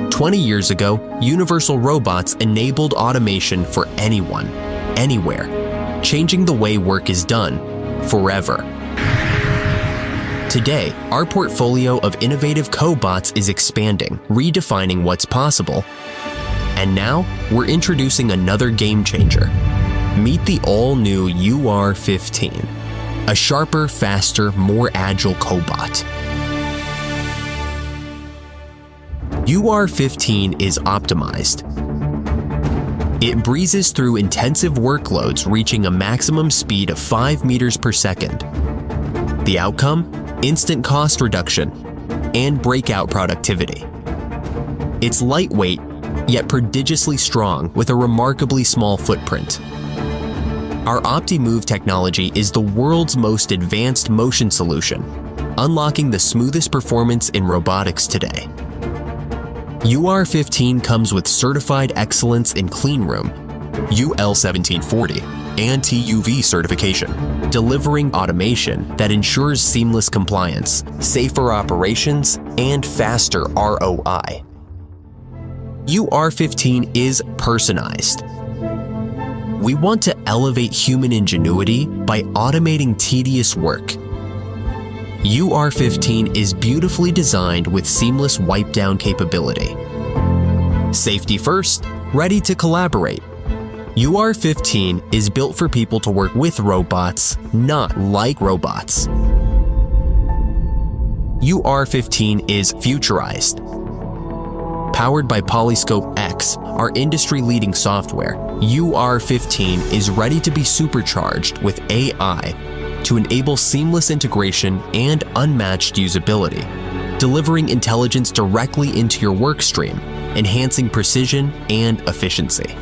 "20 years ago, Universal Robots enabled automation for anyone, anywhere, changing the way work is done, forever. Today, our portfolio of innovative cobots is expanding, redefining what's possible. And now, we're introducing another game changer. Meet the all-new UR15, a sharper, faster, more agile cobot. UR15 is optimized. It breezes through intensive workloads, reaching a maximum speed of 5 meters per second. The outcome? Instant cost reduction and breakout productivity. It's lightweight, yet prodigiously strong with a remarkably small footprint. Our OptiMove technology is the world's most advanced motion solution, unlocking the smoothest performance in robotics today. UR15 comes with certified excellence in cleanroom, UL 1740, and TUV certification, delivering automation that ensures seamless compliance, safer operations, and faster ROI. UR15 is personalized. We want to elevate human ingenuity by automating tedious work. UR15 is beautifully designed with seamless wipe-down capability. Safety first, ready to collaborate. UR15 is built for people to work with robots, not like robots. UR15 is futurized. Powered by Polyscope X, our industry-leading software, UR15 is ready to be supercharged with AI to enable seamless integration and unmatched usability, delivering intelligence directly into your workstream, enhancing precision and efficiency.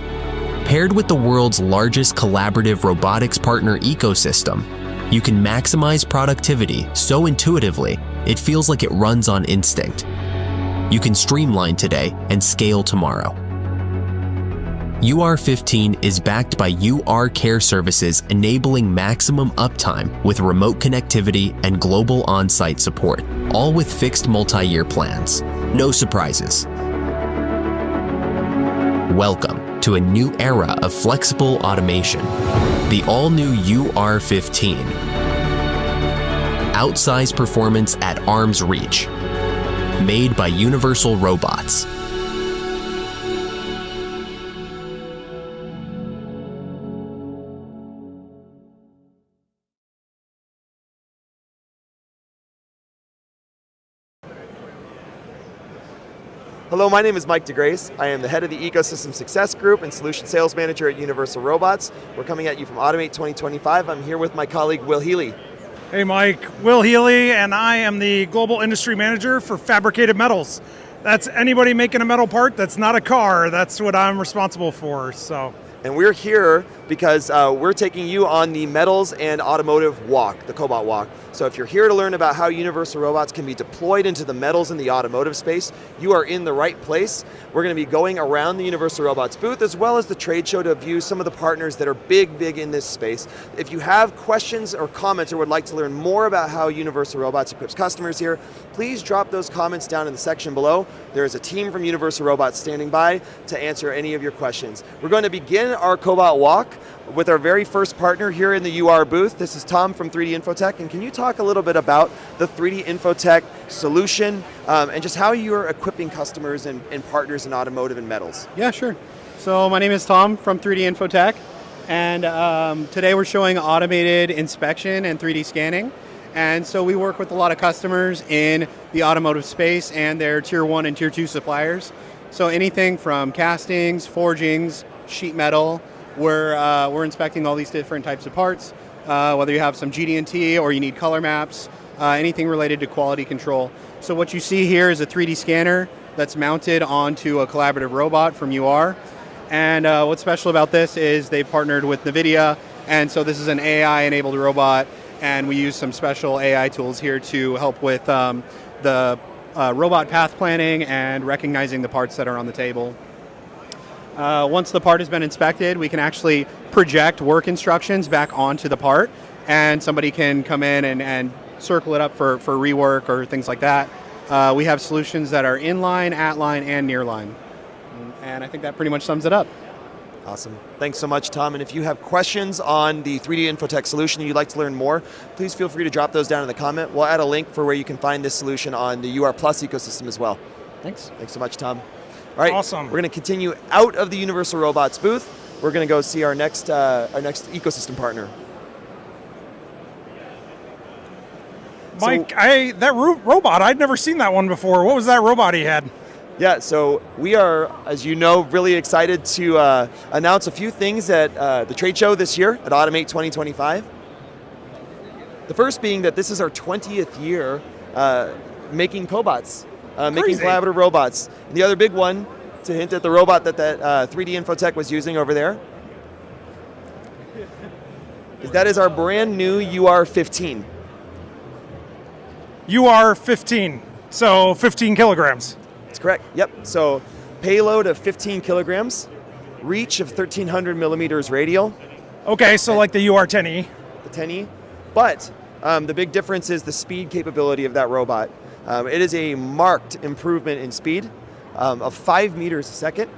Paired with the world's largest collaborative robotics partner ecosystem, you can maximize productivity so intuitively it feels like it runs on instinct. You can streamline today and scale tomorrow. UR15 is backed by UR Care Services, enabling maximum uptime with remote connectivity and global on-site support, all with fixed multi-year plans. No surprises. Welcome to a new era of flexible automation, the all-new UR15. Outsized performance at arm's reach, made by Universal Robots. Hello, my name is Mike DeGrace. I am the head of the Ecosystem Success Group and Solution Sales Manager at Universal Robots. We're coming at you from Automate 2025. I'm here with my colleague, Will Healy. Hey Mike, Will Healy, and I am the Global Industry Manager for Fabricated Metals. That's anybody making a metal part that's not a car. That's what I'm responsible for. And we're here because we're taking you on the Metals and Automotive Walk, the Cobot Walk. So if you're here to learn about how Universal Robots can be deployed into the metals and the automotive space, you are in the right place. We're going to be going around the Universal Robots booth as well as the trade show to view some of the partners that are big in this space. If you have questions or comments or would like to learn more about how Universal Robots equips customers here, please drop those comments down in the section below. There is a team from Universal Robots standing by to answer any of your questions. We're going to begin our Cobot Walk with our very first partner here in the UR booth. This is Tom from 3D Infotech, and can you talk a little bit about the 3D Infotech solution and just how you're equipping customers and partners in automotive and metals? Yeah, sure. So my name is Tom from 3D Infotech, and today we're showing automated inspection and 3D scanning. And so we work with a lot of customers in the automotive space and their tier 1 and tier 2 suppliers. So anything from castings, forgings, sheet metal, we're inspecting all these different types of parts, whether you have some GD&T or you need color maps, anything related to quality control. So what you see here is a 3D scanner that's mounted onto a collaborative robot from UR. And what's special about this is they've partnered with NVIDIA, and so this is an AI-enabled robot, and we use some special AI tools here to help with the robot path planning and recognizing the parts that are on the table. Once the part has been inspected, we can actually project work instructions back onto the part, and somebody can come in and circle it up for rework or things like that. We have solutions that are inline, at line, and near line. And I think that pretty much sums it up. Awesome. Thanks so much, Tom. And if you have questions on the 3D Infotech solution and you'd like to learn more, please feel free to drop those down in the comment. We'll add a link for where you can find this solution on the UR Plus ecosystem as well. Thanks. Thanks so much, Tom. All right, Awesome. We're going to continue out of the Universal Robots booth. We're going to go see our next ecosystem partner. Mike, that robot, I'd never seen that one before. What was that robot he had? Yeah, so we are, as you know, really excited to announce a few things at the trade show this year at Automate 2025. The first being that this is our 20th year making cobots, making collaborative robots. And the other big one, to hint at the robot that 3D Infotech was using over there, that is our brand new UR15. UR15, so 15 kilograms. That's correct, yep. So payload of 15 kilograms, reach of 1,300 millimeters radial. Okay, so like the UR10E. The 10E. But the big difference is the speed capability of that robot. It is a marked improvement in speed of 5 meters a second.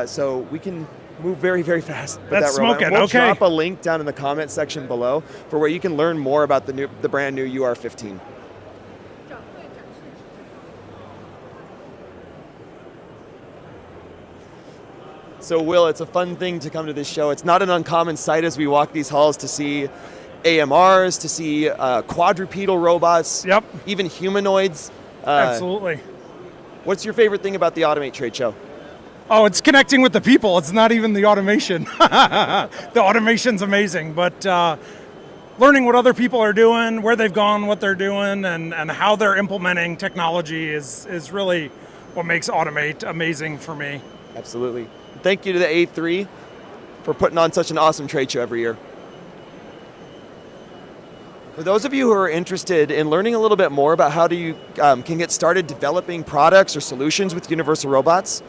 So we can move very, very fast with That's that robot. smoking, And we'll okay. drop a link down in the comment section below for where you can learn more about the brand new UR15. So Will, it's a fun thing to come to this show. It's not an uncommon sight as we walk these halls to see AMRs, to see quadrupedal robots, Yep. even humanoids. Absolutely. What's your favorite thing about the Automate trade show? Oh, it's connecting with the people. It's not even the automation. The automation's amazing, but learning what other people are doing, where they've gone, what they're doing, and how they're implementing technology is really what makes Automate amazing for me. Absolutely. Thank you to the A3 for putting on such an awesome trade show every year. For those of you who are interested in learning a little bit more about how you can get started developing products or solutions with Universal Robots,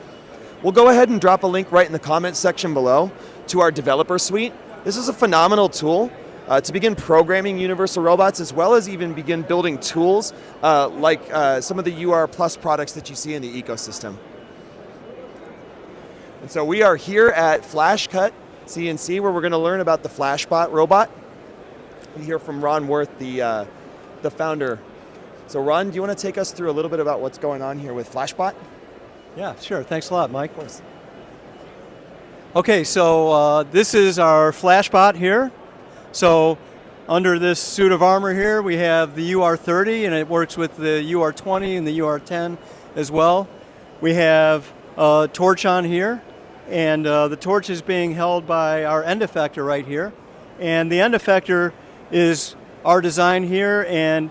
we'll go ahead and drop a link right in the comments section below to our developer suite. This is a phenomenal tool to begin programming Universal Robots, as well as even begin building tools like some of the UR Plus products that you see in the ecosystem. And so we are here at FlashCut CNC, where we're going to learn about the FlashBot robot. We hear from Ron Worth, the founder. So Ron, do you want to take us through a little bit about what's going on here with FlashBot? Yeah, sure. Thanks a lot, Mike. Of course. Okay, so this is our FlashBot here. So under this suit of armor here, we have the UR30, and it works with the UR20 and the UR10 as well. We have a torch on here, and the torch is being held by our end effector right here. And the end effector is our design here, and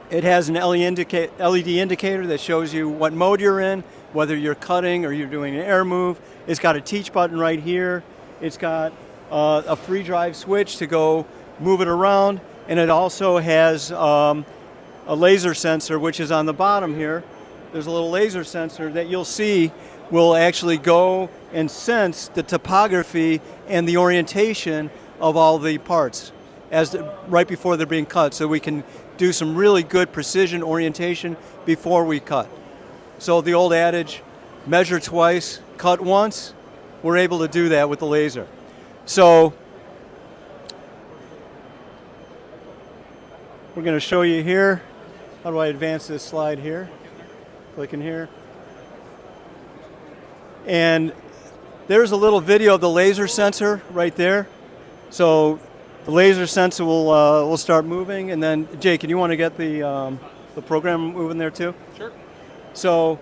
it has an LED indicator that shows you what mode you're in, whether you're cutting or you're doing an air move. It's got a teach button right here. It's got a free drive switch to go move it around, and it also has a laser sensor, which is on the bottom here. There's a little laser sensor that you'll see will actually go and sense the topography and the orientation of all the parts right before they're being cut, so we can do some really good precision orientation before we cut. So the old adage, measure twice, cut once, we're able to do that with the laser. So we're going to show you here. How do I advance this slide here? Click in here. And there's a little video of the laser sensor right there. So the laser sensor will start moving, and then Jake, can you want to get the program moving there too? Sure. So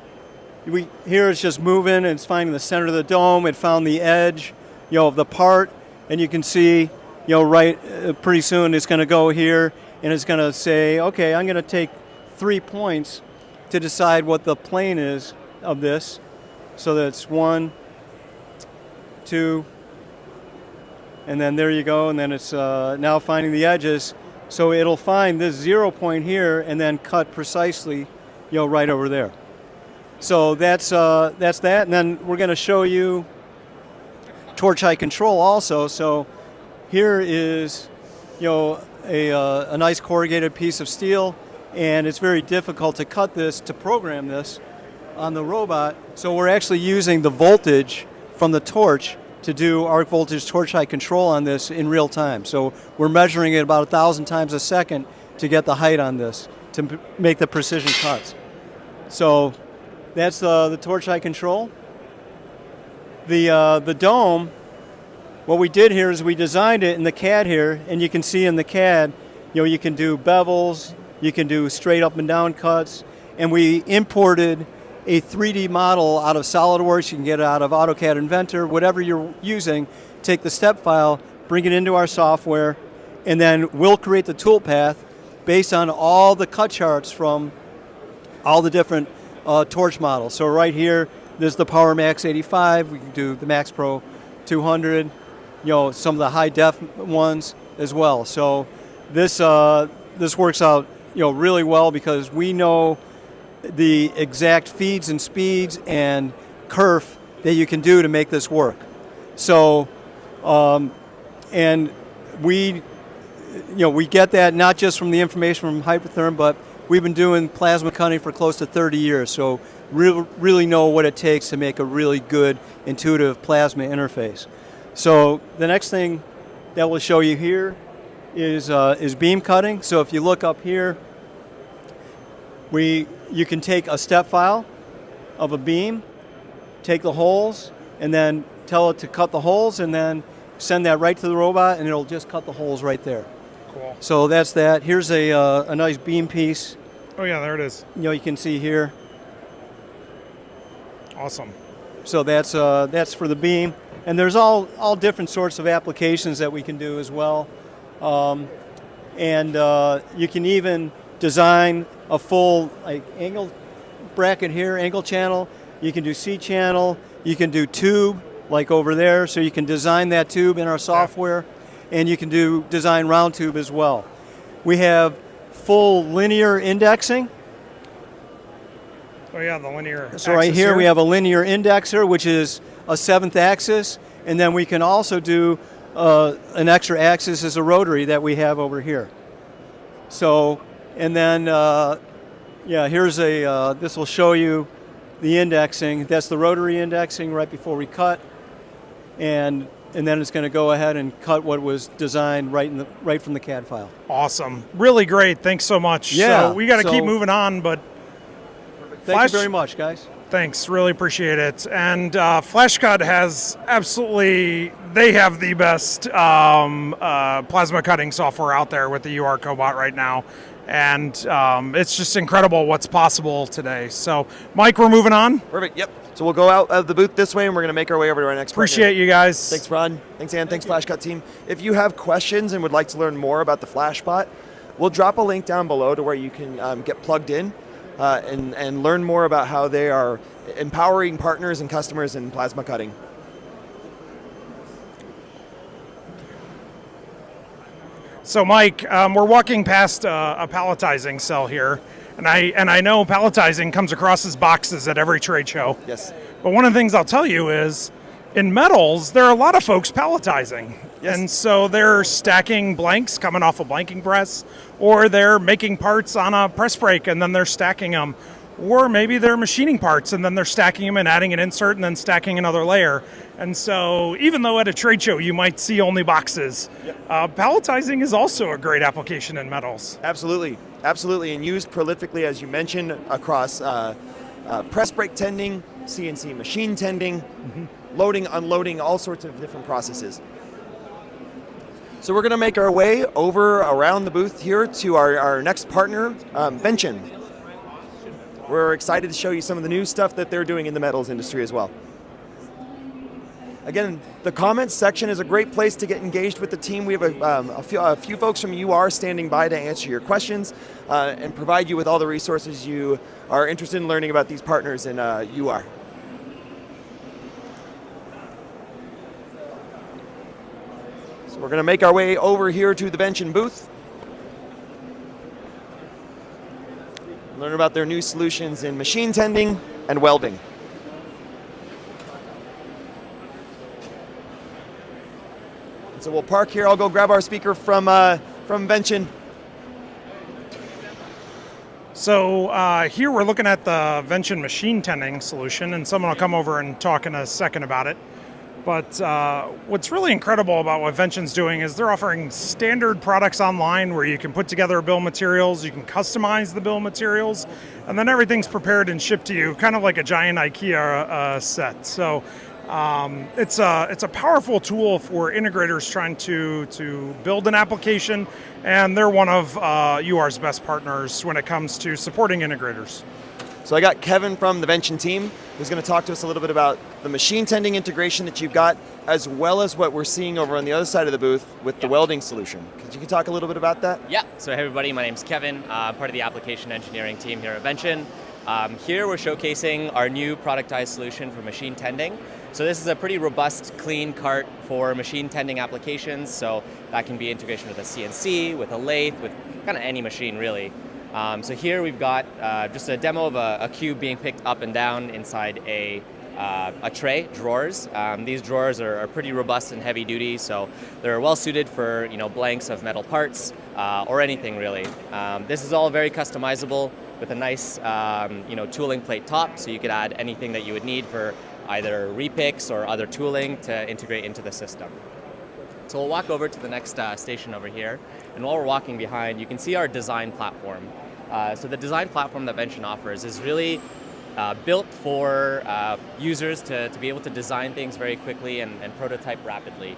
here it's just moving, and it's finding the center of the dome. It found the edge, of the part, and you can see, right pretty soon it's going to go here, and it's going to say, okay, I'm going to take 3 points to decide what the plane is of this. So that's 1, 2, and then there you go, and then it's now finding the edges. So it'll find this 0 point here and then cut precisely, right over there. So that's that, and then we're going to show you torch height control also. So here is, a nice corrugated piece of steel, and it's very difficult to cut this, to program this on the robot. So we're actually using the voltage from the torch to do arc voltage torch height control on this in real time. So we're measuring it about 1,000 times a second to get the height on this, to make the precision cuts. So that's the torch height control. The dome, what we did here is we designed it in the CAD here, and you can see in the CAD, you can do bevels, you can do straight up and down cuts, and we imported a 3D model out of SolidWorks. You can get it out of AutoCAD Inventor, whatever you're using. Take the step file, bring it into our software, and then we'll create the toolpath based on all the cut charts from all the different torch models. So right here, there's the Power Max 85. We can do the Max Pro 200. Some of the high def ones as well. So this works out really well because we know the exact feeds and speeds and kerf that you can do to make this work. So, and we get that not just from the information from Hypertherm, but we've been doing plasma cutting for close to 30 years. So really know what it takes to make a really good intuitive plasma interface. So the next thing that we'll show you here is beam cutting. So if you look up here, you can take a step file of a beam, take the holes, and then tell it to cut the holes, and then send that right to the robot, and it'll just cut the holes right there. Cool. So that's that. Here's a nice beam piece. Oh yeah, there it is. You can see here. Awesome. So that's for the beam, and there's all different sorts of applications that we can do as well, and you can even design a full angle bracket here, angle channel. You can do C channel. You can do tube like over there, so you can design that tube in our software, and you can design round tube as well. We have full linear indexing. Oh yeah, the linear. So right here we have a linear indexer, which is a 7th axis, and then we can also do an extra axis as a rotary that we have over here. So, and then here's this will show you the indexing. That's the rotary indexing right before we cut, and then it's going to go ahead and cut what was designed right from the CAD file. Awesome, really great. Thanks so much. Yeah, so we got to keep moving on, but thank you very much, guys. Thanks, really appreciate it. And FlashCut has they have the best plasma cutting software out there with the UR Cobot right now. And it's just incredible what's possible today. So, Mike, we're moving on. Perfect, yep. So we'll go out of the booth this way, and we're going to make our way over to our next Appreciate partner. you guys. Thanks, Ron. Thanks, Ann. Thanks, FlashCut team. If you have questions and would like to learn more about the FlashBot, we'll drop a link down below to where you can get plugged in and learn more about how they are empowering partners and customers in plasma cutting. So, Mike, we're walking past a palletizing cell here, and I know palletizing comes across as boxes at every trade show. Yes. But one of the things I'll tell you is, in metals, there are a lot of folks palletizing. Yes. And so they're stacking blanks coming off a blanking press, or they're making parts on a press brake and then they're stacking them. Or maybe they're machining parts and then they're stacking them and adding an insert and then stacking another layer. And so even though at a trade show you might see only boxes, palletizing is also a great application in metals. Absolutely, absolutely, and used prolifically, as you mentioned, across press brake tending, CNC machine tending, loading, unloading, all sorts of different processes. So we're going to make our way over around the booth here to our next partner, Vention. We're excited to show you some of the new stuff that they're doing in the metals industry as well. Again, the comments section is a great place to get engaged with the team. We have a few folks from UR standing by to answer your questions and provide you with all the resources you are interested in learning about these partners in UR. So we're going to make our way over here to the Vention booth. Learn about their new solutions in machine tending and welding. So we'll park here. I'll go grab our speaker from from Vention. So here we're looking at the Vention machine tending solution, and someone will come over and talk in a second about it. But what's really incredible about what Vention's doing is they're offering standard products online where you can put together a bill of materials, you can customize the bill of materials, and then everything's prepared and shipped to you, kind of like a giant IKEA set. So it's a powerful tool for integrators trying to build an application, and they're one of UR's best partners when it comes to supporting integrators. So I got Kevin from the Vention team who's going to talk to us a little bit about the machine tending integration that you've got, as well as what we're seeing over on the other side of the booth with the welding solution. Could you talk a little bit about that? Yeah, so hey everybody, my name's Kevin, part of the application engineering team here at Vention. Here we're showcasing our new productized solution for machine tending. So this is a pretty robust, clean cart for machine tending applications. So that can be integration with a CNC, with a lathe, with kind of any machine really. So here we've got just a demo of a cube being picked up and down inside a tray, drawers. These drawers are pretty robust and heavy duty, so they're well suited for blanks of metal parts or anything really. This is all very customizable with a nice tooling plate top, so you could add anything that you would need for either repicks or other tooling to integrate into the system. So we'll walk over to the next station over here, and while we're walking behind, you can see our design platform. So the design platform that Vention offers is really built for users to be able to design things very quickly and prototype rapidly.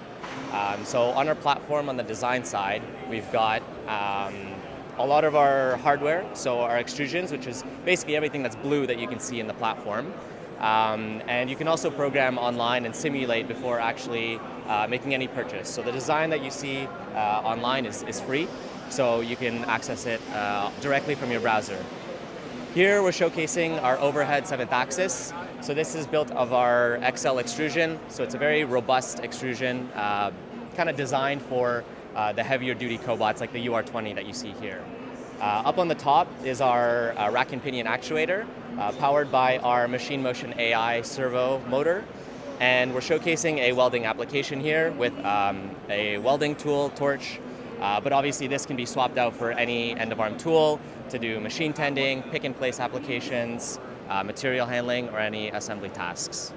So on our platform on the design side, we've got a lot of our hardware, so our extrusions, which is basically everything that's blue that you can see in the platform. And you can also program online and simulate before actually making any purchase. So the design that you see online is free, so you can access it directly from your browser. Here we're showcasing our overhead 7th axis. So this is built of our XL extrusion, so it's a very robust extrusion, kind of designed for the heavier duty cobots like the UR20 that you see here. Up on the top is our rack and pinion actuator, powered by our machine motion AI servo motor. And we're showcasing a welding application here with a welding tool, torch, but obviously this can be swapped out for any end-of-arm tool to do machine tending, pick-and-place applications, material handling, or any assembly tasks.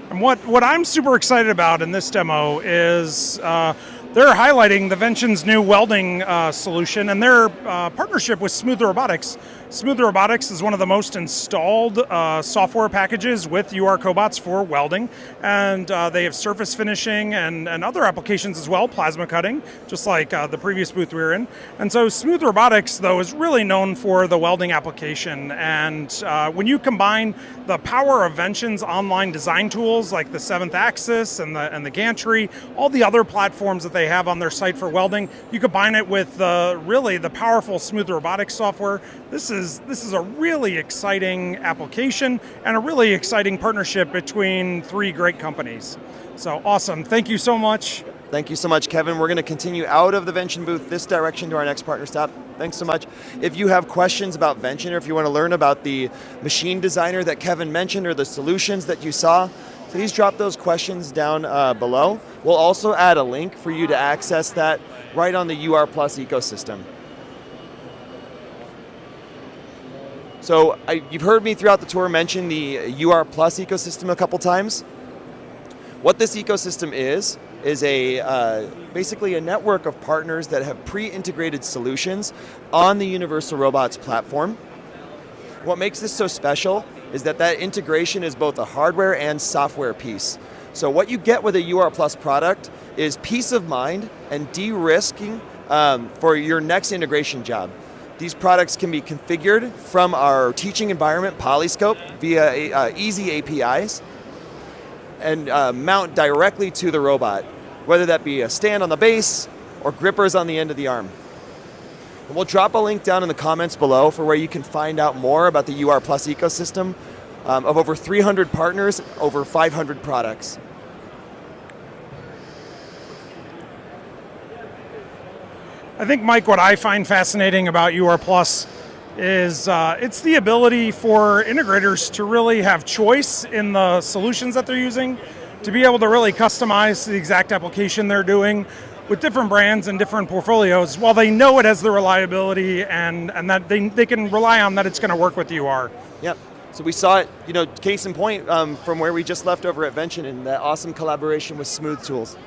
And what I'm super excited about in this demo is they're highlighting the Vention's new welding solution and their partnership with Smooth Robotics. Smooth Robotics is one of the most installed software packages with UR cobots for welding, and they have surface finishing and other applications as well, plasma cutting, just like the previous booth we were in. And so Smooth Robotics, though, is really known for the welding application, and when you combine the power of Vention's online design tools like the 7th axis and the gantry, all the other platforms that they have on their site for welding, you combine it with really the powerful Smooth Robotics software. This is a really exciting application and a really exciting partnership between three great companies. So awesome. Thank you so much. Thank you so much, Kevin. We're going to continue out of the Vention booth this direction to our next partner stop. Thanks so much. If you have questions about Vention, or if you want to learn about the machine designer that Kevin mentioned or the solutions that you saw, please drop those questions down below. We'll also add a link for you to access that right on the UR Plus ecosystem. So you've heard me throughout the tour mention the UR Plus ecosystem a couple times. What this ecosystem is basically a network of partners that have pre-integrated solutions on the Universal Robots platform. What makes this so special is that integration is both a hardware and software piece. So what you get with a UR Plus product is peace of mind and de-risking for your next integration job. These products can be configured from our teaching environment, Polyscope, via easy APIs, and mount directly to the robot, whether that be a stand on the base or grippers on the end of the arm. And we'll drop a link down in the comments below for where you can find out more about the UR Plus ecosystem of over 300 partners, over 500 products. I think, Mike, what I find fascinating about UR Plus is it's the ability for integrators to really have choice in the solutions that they're using, to be able to really customize the exact application they're doing. with different brands and different portfolios, while they know it has the reliability and that they can rely on that it's going to work with UR. Yep. So we saw it, case in point, from where we just left over at Vention and that awesome collaboration with Smooth Tools.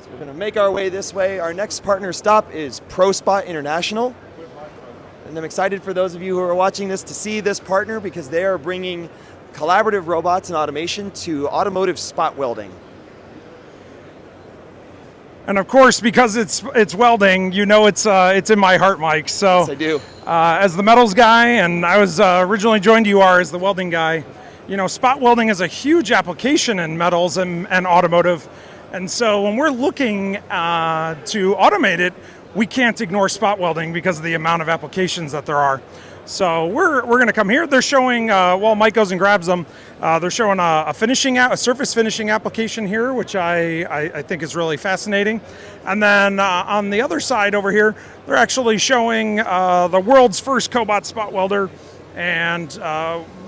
So we're going to make our way this way. Our next partner stop is ProSpot International. And I'm excited for those of you who are watching this to see this partner because they are bringing collaborative robots and automation to automotive spot welding. And of course, because it's welding, it's in my heart, Mike. So Yes, I do. As the metals guy, and I was originally joined UR as the welding guy, spot welding is a huge application in metals and automotive. And so when we're looking to automate it, we can't ignore spot welding because of the amount of applications that there are. So we're going to come here. They're showing, while Mike goes and grabs them, they're showing a surface finishing application here, which I think is really fascinating. And then on the other side over here, they're actually showing the world's first cobot spot welder, and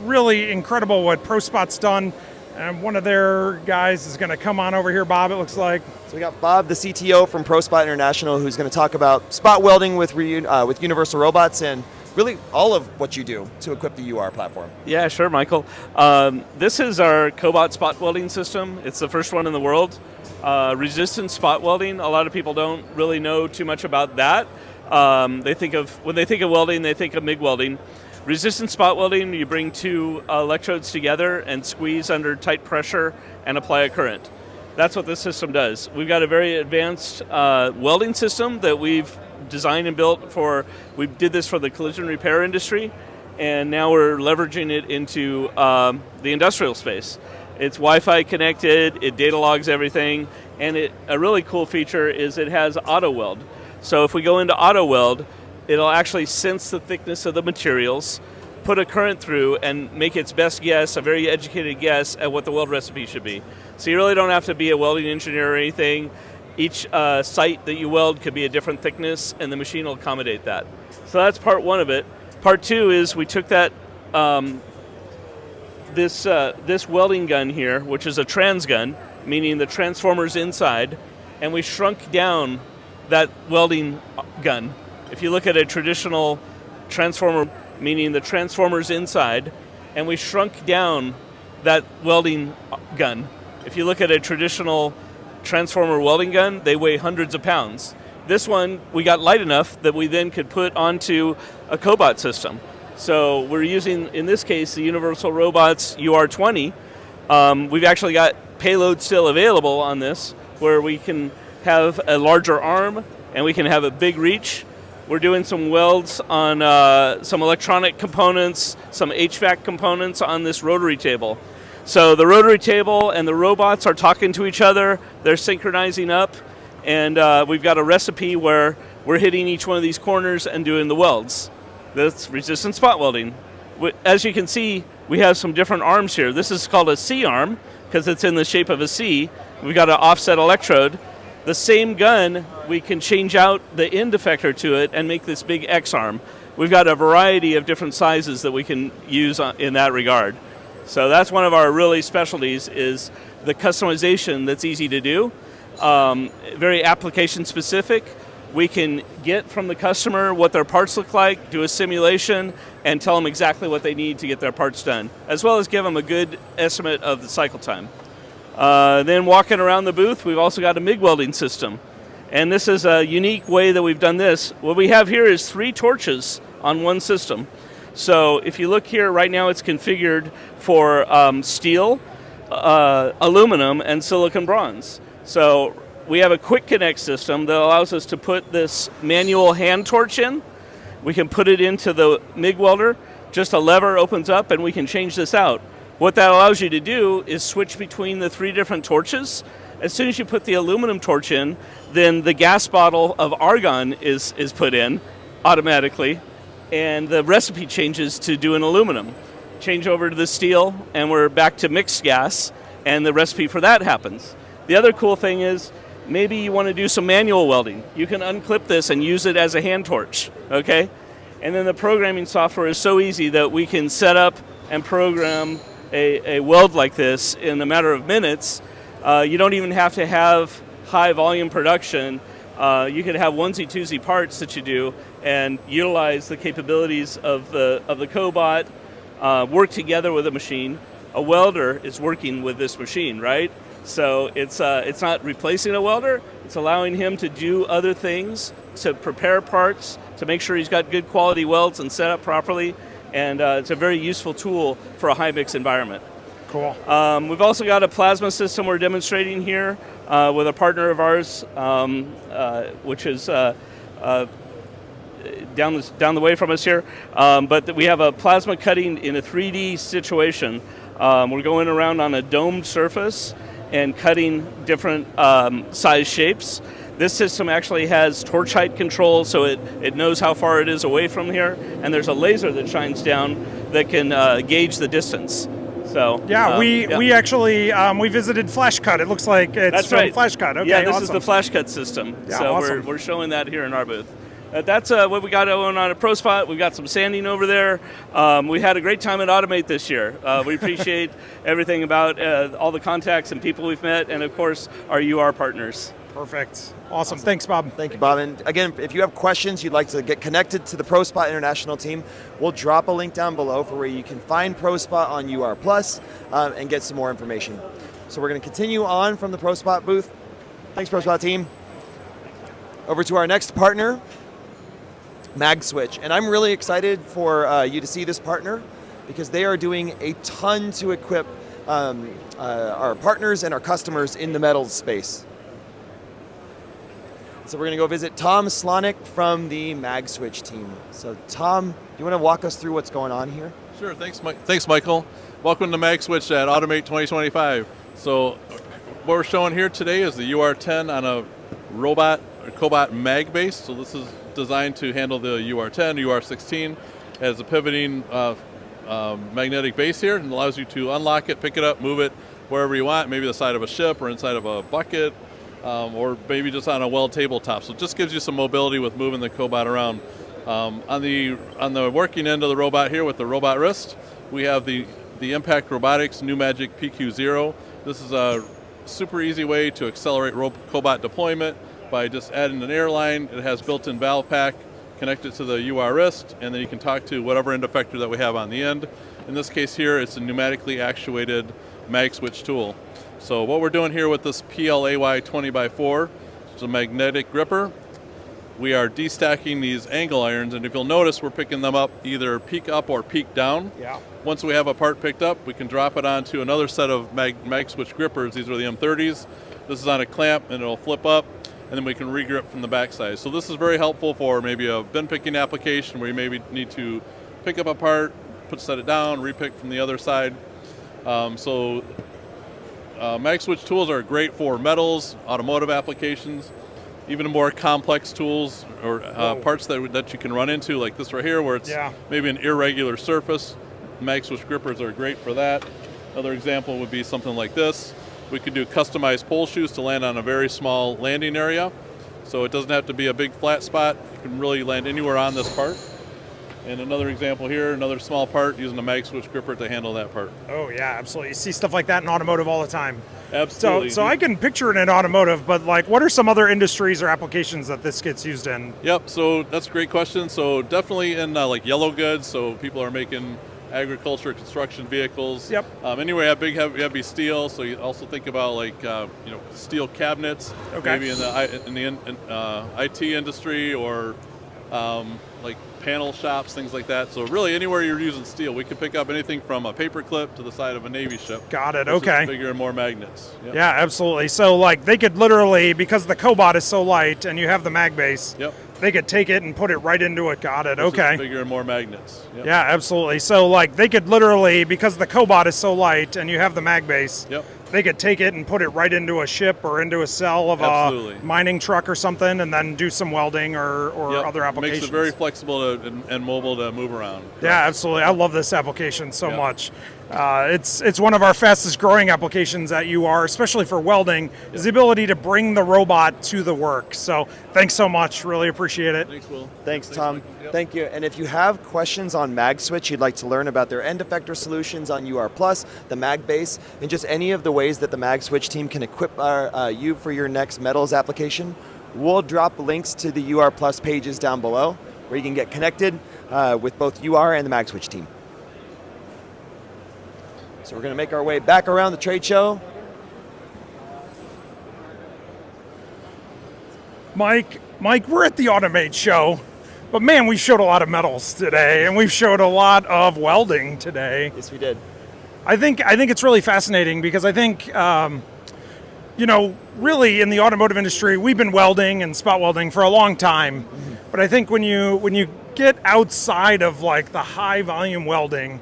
really incredible what ProSpot's done. And one of their guys is going to come on over here, Bob, it looks like. So we got Bob, the CTO from ProSpot International, who's going to talk about spot welding with Universal Robots and really all of what you do to equip the UR platform. Yeah, sure, Michael. This is our cobot spot welding system. It's the first one in the world. Resistance spot welding, a lot of people don't really know too much about that. When they think of welding, they think of MIG welding. Resistance spot welding, you bring two electrodes together and squeeze under tight pressure and apply a current. That's what this system does. We've got a very advanced welding system that we've designed and built we did this for the collision repair industry, and now we're leveraging it into the industrial space. It's Wi-Fi connected, it data logs everything, and a really cool feature is it has auto weld. So if we go into auto weld, it'll actually sense the thickness of the materials, put a current through, and make its best guess, a very educated guess, at what the weld recipe should be. So you really don't have to be a welding engineer or anything. Each site that you weld could be a different thickness, and the machine will accommodate that. So that's part one of it. Part two is we took that this welding gun here, which is a trans gun, meaning the transformer's inside, and we shrunk down that welding gun. If you look at a traditional transformer, meaning the transformer's inside, and we shrunk down that welding gun. If you look at a traditional transformer welding gun, they weigh hundreds of pounds. This one, we got light enough that we then could put onto a cobot system. So we're using, in this case, the Universal Robots UR20. We've actually got payload still available on this, where we can have a larger arm and we can have a big reach. We're doing some welds on some electronic components, some HVAC components on this rotary table. So the rotary table and the robots are talking to each other, they're synchronizing up, and we've got a recipe where we're hitting each one of these corners and doing the welds. That's resistance spot welding. As you can see, we have some different arms here. This is called a C arm because it's in the shape of a C. We've got an offset electrode. The same gun, we can change out the end effector to it and make this big X arm. We've got a variety of different sizes that we can use in that regard. So that's one of our really specialties, is the customization that's easy to do, very application specific. We can get from the customer what their parts look like, do a simulation, and tell them exactly what they need to get their parts done, as well as give them a good estimate of the cycle time. Then walking around the booth, we've also got a MIG welding system. And this is a unique way that we've done this. What we have here is 3 torches on one system. So if you look here, right now it's configured for steel, aluminum, and silicon bronze. So we have a quick connect system that allows us to put this manual hand torch in. We can put it into the MIG welder. Just a lever opens up and we can change this out. What that allows you to do is switch between the 3 different torches. As soon as you put the aluminum torch in, then the gas bottle of argon is put in automatically, and the recipe changes to do an aluminum. Change over to the steel, and we're back to mixed gas, and the recipe for that happens. The other cool thing is, maybe you want to do some manual welding. You can unclip this and use it as a hand torch, okay? And then the programming software is so easy that we can set up and program a weld like this in a matter of minutes. You don't even have to have high volume production. You can have onesie-twosie parts that you do and utilize the capabilities of the cobot, work together with a machine. A welder is working with this machine, right? So it's not replacing a welder. It's allowing him to do other things, to prepare parts, to make sure he's got good quality welds and set up properly. And it's a very useful tool for a high mix environment. Cool. We've also got a plasma system we're demonstrating here with a partner of ours, which is down the way from us here. But we have a plasma cutting in a 3D situation. We're going around on a domed surface and cutting different size shapes. This system actually has torch height control, so it knows how far it is away from here, and there's a laser that shines down that can gauge the distance. So yeah, we actually we visited Flash Cut. It looks like it's That's from right. Flash Cut. Okay, yeah, this awesome. is the Flash Cut system. Yeah, so awesome. we're showing that here in our booth. That's what we got going on at ProSpot. We've got some sanding over there. We had a great time at Automate this year. We appreciate everything about all the contacts and people we've met, and of course our UR partners. Perfect. Awesome. Thanks, Bob. Thank you, Bob. And again, if you have questions, you'd like to get connected to the ProSpot International team, we'll drop a link down below for where you can find ProSpot on UR Plus and get some more information. So we're going to continue on from the ProSpot booth. Thanks, ProSpot team. Over to our next partner, MagSwitch. And I'm really excited for you to see this partner because they are doing a ton to equip our partners and our customers in the metals space. So we're going to go visit Tom Slonick from the MagSwitch team. So Tom, do you want to walk us through what's going on here? Sure, thanks Michael. Welcome to MagSwitch at Automate 2025. So what we're showing here today is the UR10 on a robot or cobot mag base. So this is designed to handle the UR10, UR16. It has a pivoting magnetic base here and allows you to unlock it, pick it up, move it wherever you want, maybe the side of a ship or inside of a bucket. Or maybe just on a weld tabletop. So it just gives you some mobility with moving the cobot around. On the working end of the robot here with the robot wrist, we have the Impact Robotics New Magic PQ0. This is a super easy way to accelerate cobot deployment by just adding an air line. It has built-in valve pack connected to the UR wrist, and then you can talk to whatever end effector that we have on the end. In this case here, it's a pneumatically actuated MagSwitch tool. So what we're doing here with this PLAY 20x4, it's a magnetic gripper. We are destacking these angle irons, and if you'll notice, we're picking them up either peak up or peak down. Yeah. Once we have a part picked up, we can drop it onto another set of MagSwitch grippers. These are the M30s. This is on a clamp, and it'll flip up, and then we can regrip from the backside. So this is very helpful for maybe a bin picking application where you maybe need to pick up a part, set it down, repick from the other side. MagSwitch tools are great for metals, automotive applications, even more complex tools or parts that you can run into, like this right here, where it's maybe an irregular surface. MagSwitch grippers are great for that. Another example would be something like this. We could do customized pole shoes to land on a very small landing area, so it doesn't have to be a big flat spot. You can really land anywhere on this part. And another example here, another small part using a MagSwitch gripper to handle that part. Oh yeah, absolutely. You see stuff like that in automotive all the time. Absolutely. So I can picture it in automotive, but like, what are some other industries or applications that this gets used in? Yep. So that's a great question. So definitely in like yellow goods. So people are making agriculture, construction vehicles. Yep. Anyway, have big heavy steel. So you also think about like steel cabinets. Okay. Maybe in the IT industry or like panel shops, things like that. So really anywhere you're using steel, we can pick up anything from a paper clip to the side of a Navy ship. Got it, okay. Bigger and more magnets. Yep. Yeah, absolutely. So like they could literally, because the cobot is so light and you have the mag base, Yep. they could take it and put it right into it. Got it, okay. Bigger and more magnets. Yep. Yeah, absolutely. So like they could literally, because the cobot is so light and you have the mag base, Yep. they could take it and put it right into a ship or into a cell of Absolutely. a mining truck or something and then do some welding or Yep. other applications. Makes it very flexible and mobile to move around. Yeah, absolutely. I love this application so Yep. much. It's one of our fastest growing applications at UR, especially for welding, is the ability to bring the robot to the work. So thanks so much, really appreciate it. Thanks, Will. Thanks, Tom. Mike. Yep. Thank you. And if you have questions on MagSwitch, you'd like to learn about their end effector solutions on UR Plus, the Mag Base, and just any of the ways that the MagSwitch team can equip you for your next metals application, we'll drop links to the UR Plus pages down below where you can get connected with both UR and the MagSwitch team. So we're going to make our way back around the trade show. Mike, we're at the Automate show, but man, we showed a lot of metals today, and we've showed a lot of welding today. Yes, we did. I think it's really fascinating because I think, really in the automotive industry, we've been welding and spot welding for a long time. Mm-hmm. But I think when you get outside of like the high volume welding,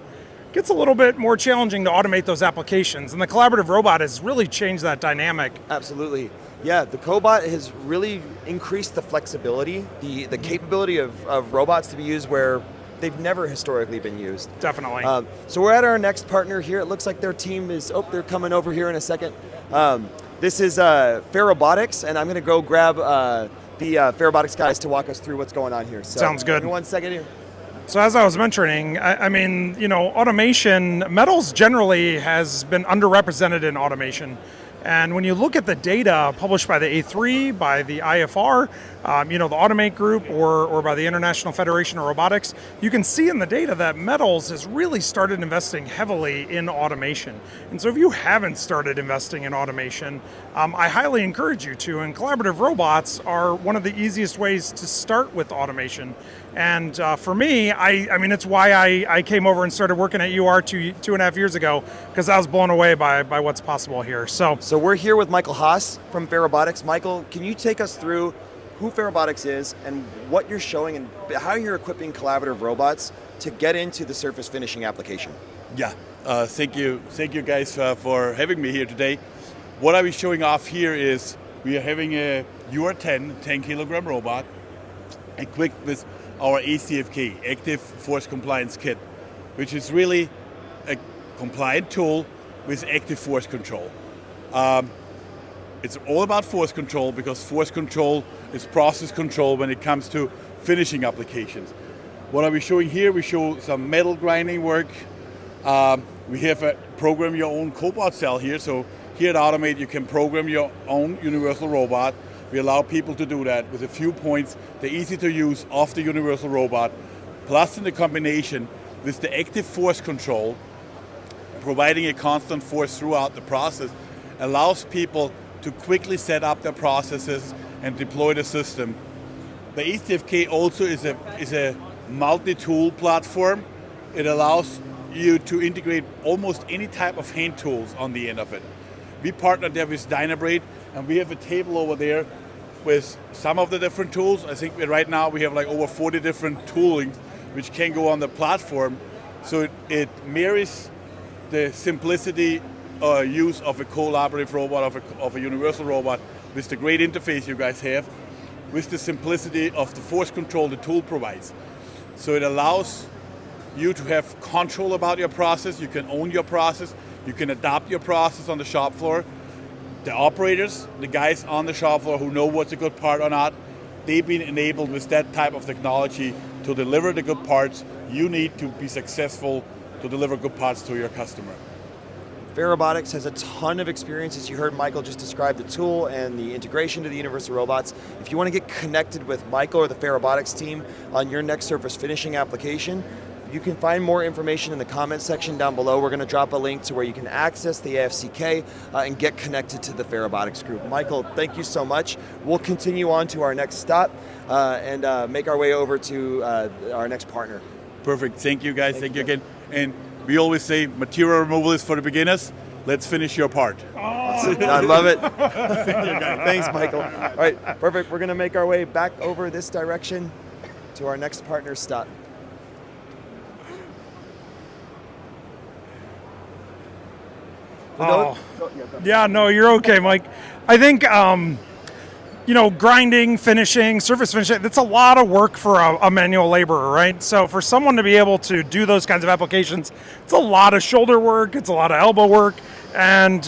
it gets a little bit more challenging to automate those applications. And the collaborative robot has really changed that dynamic. Absolutely. Yeah, the cobot has really increased the flexibility, the capability of robots to be used where they've never historically been used. Definitely. So we're at our next partner here. It looks like their team is, they're coming over here in a second. This is Fairobotics, and I'm going to go grab the Fairobotics guys to walk us through what's going on here. So, sounds good. Give me 1 second here. So as I was mentioning, I mean, automation, metals generally has been underrepresented in automation. And when you look at the data published by the A3, by the IFR, the Automate Group, or by the International Federation of Robotics, you can see in the data that metals has really started investing heavily in automation. And so if you haven't started investing in automation, I highly encourage you to. And collaborative robots are one of the easiest ways to start with automation. And for me, I mean, it's why I came over and started working at UR two and a half years ago, because I was blown away by what's possible here. So we're here with Michael Haas from Fairobotics. Michael, can you take us through who Fairobotics is and what you're showing and how you're equipping collaborative robots to get into the surface finishing application? Yeah, thank you guys for having me here today. What I was showing off here is we are having a UR10 10 kilogram robot equipped with our ACFK, Active Force Compliance Kit, which is really a compliant tool with active force control. It's all about force control because force control is process control when it comes to finishing applications. What are we showing here? We show some metal grinding work. We have a program your own cobot cell here. So here at Automate, you can program your own universal robot. We allow people to do that with a few points. They're easy to use off the universal robot. Plus in the combination with the active force control, providing a constant force throughout the process allows people to quickly set up their processes and deploy the system. The ACFK also is a multi-tool platform. It allows you to integrate almost any type of hand tools on the end of it. We partnered there with Dynabrade, and we have a table over there with some of the different tools. I think right now we have like over 40 different toolings which can go on the platform. So it marries the simplicity use of a collaborative robot, of a universal robot, with the great interface you guys have, with the simplicity of the force control the tool provides. So it allows you to have control about your process, you can own your process, you can adapt your process on the shop floor. The operators, the guys on the shop floor who know what's a good part or not, they've been enabled with that type of technology to deliver the good parts you need to be successful to deliver good parts to your customer. Fairobotics has a ton of experience, as you heard Michael just describe the tool and the integration to the universal robots. If you want to get connected with Michael or the Fairobotics team on your next surface finishing application, you can find more information in the comments section down below. We're going to drop a link to where you can access the AFCK and get connected to the Fairobotics group. Michael, thank you so much. We'll continue on to our next stop and make our way over to our next partner. Perfect. Thank you, guys. Thank you again. And we always say material removal is for the beginners. Let's finish your part. I love it. Thanks, Michael. All right, perfect. We're going to make our way back over this direction to our next partner stop. Yeah, no, you're okay, Mike. I think, grinding, finishing, surface finishing, that's a lot of work for a manual laborer, right? So for someone to be able to do those kinds of applications, it's a lot of shoulder work, it's a lot of elbow work, and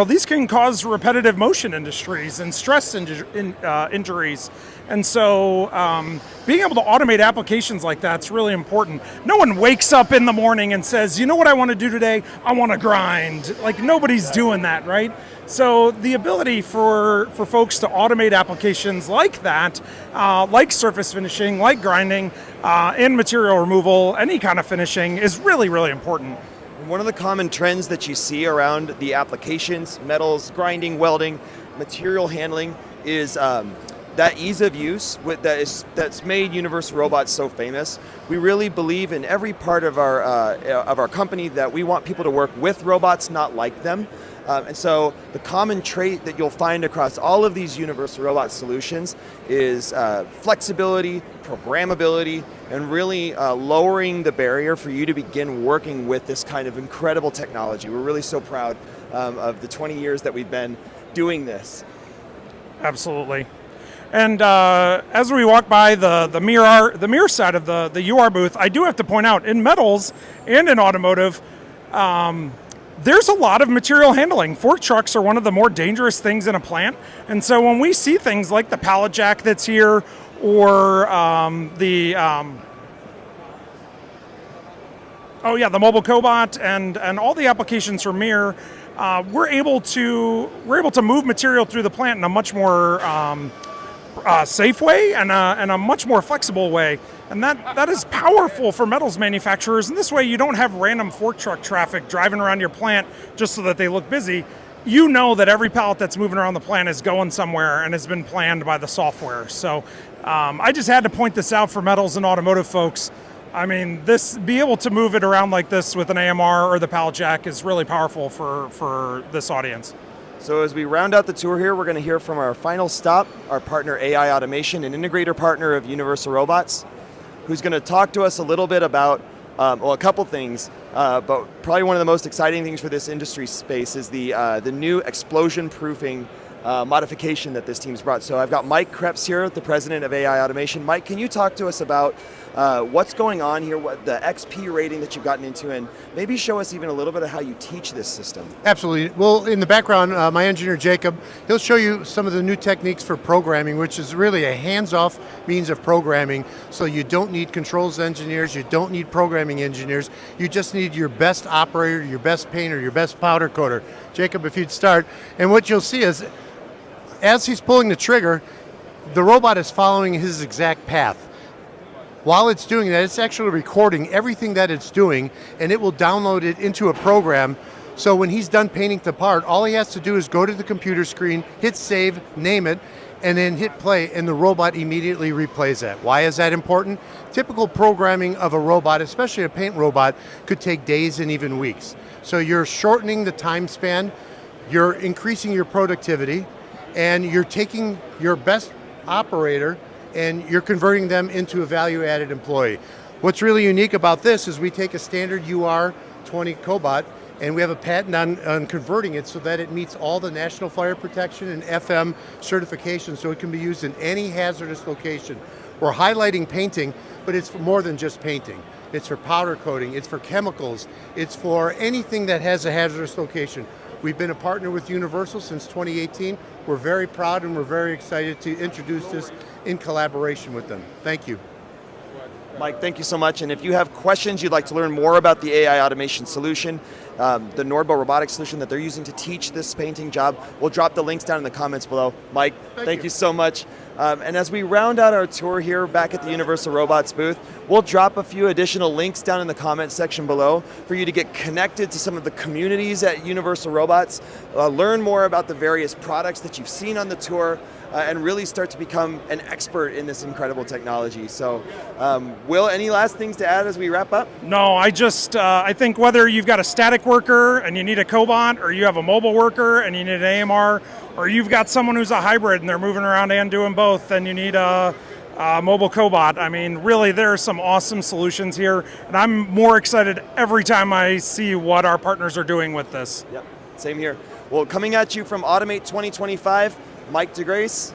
these can cause repetitive motion injuries and stress injuries. And so being able to automate applications like that's really important. No one wakes up in the morning and says, you know what I want to do today? I want to grind. Like, nobody's doing that, right? So the ability for folks to automate applications like that, like surface finishing, like grinding, and material removal, any kind of finishing, is really, really important. One of the common trends that you see around the applications, metals, grinding, welding, material handling, is that ease of use that's made Universal Robots so famous. We really believe in every part of our company that we want people to work with robots, not like them. And so the common trait that you'll find across all of these Universal Robot solutions is flexibility, programmability, and really lowering the barrier for you to begin working with this kind of incredible technology. We're really so proud of the 20 years that we've been doing this. Absolutely. And as we walk by the mirror side of the UR booth, I do have to point out, in metals and in automotive, there's a lot of material handling. Fork trucks are one of the more dangerous things in a plant. And so when we see things like the pallet jack that's here, or the mobile cobot and all the applications from Mir, we're able to move material through the plant in a much more safe way and a much more flexible way. And that is powerful for metals manufacturers. And this way you don't have random fork truck traffic driving around your plant just so that they look busy. You know that every pallet that's moving around the plant is going somewhere and has been planned by the software. So I just had to point this out for metals and automotive folks. I mean, be able to move it around like this with an AMR or the pallet jack is really powerful for this audience. So as we round out the tour here, we're going to hear from our final stop, our partner AI Automation, an integrator partner of Universal Robots, who's going to talk to us a little bit about, a couple things, but probably one of the most exciting things for this industry space is the new explosion-proofing modification that this team's brought. So I've got Mike Krebs here, the president of AI Automation. Mike, can you talk to us about what's going on here, what the XP rating that you've gotten into, and maybe show us even a little bit of how you teach this system? Absolutely. Well, in the background, my engineer Jacob, he'll show you some of the new techniques for programming, which is really a hands-off means of programming. So you don't need controls engineers, you don't need programming engineers, you just need your best operator, your best painter, your best powder coater. Jacob, if you'd start. And what you'll see is, as he's pulling the trigger, the robot is following his exact path. While it's doing that, it's actually recording everything that it's doing, and it will download it into a program. So when he's done painting the part, all he has to do is go to the computer screen, hit save, name it, and then hit play, and the robot immediately replays that. Why is that important? Typical programming of a robot, especially a paint robot, could take days and even weeks. So you're shortening the time span, you're increasing your productivity, and you're taking your best operator and you're converting them into a value-added employee. What's really unique about this is we take a standard UR20 cobot and we have a patent on converting it so that it meets all the National Fire Protection and FM certifications, so it can be used in any hazardous location. We're highlighting painting, but it's for more than just painting. It's for powder coating, it's for chemicals, it's for anything that has a hazardous location. We've been a partner with Universal since 2018. We're very proud and we're very excited to introduce this in collaboration with them. Thank you. Mike, thank you so much. And if you have questions, you'd like to learn more about the AI automation solution, the Nordbo robotics solution that they're using to teach this painting job, we'll drop the links down in the comments below. Mike, thank you so much. And as we round out our tour here back at the Universal Robots booth, we'll drop a few additional links down in the comments section below for you to get connected to some of the communities at Universal Robots, learn more about the various products that you've seen on the tour, and really start to become an expert in this incredible technology. So, Will, any last things to add as we wrap up? No, I think whether you've got a static worker and you need a cobot, or you have a mobile worker and you need an AMR, or you've got someone who's a hybrid and they're moving around and doing both, and you need a mobile cobot. I mean, really, there are some awesome solutions here, and I'm more excited every time I see what our partners are doing with this. Yep, same here. Well, coming at you from Automate 2025, Mike DeGrace.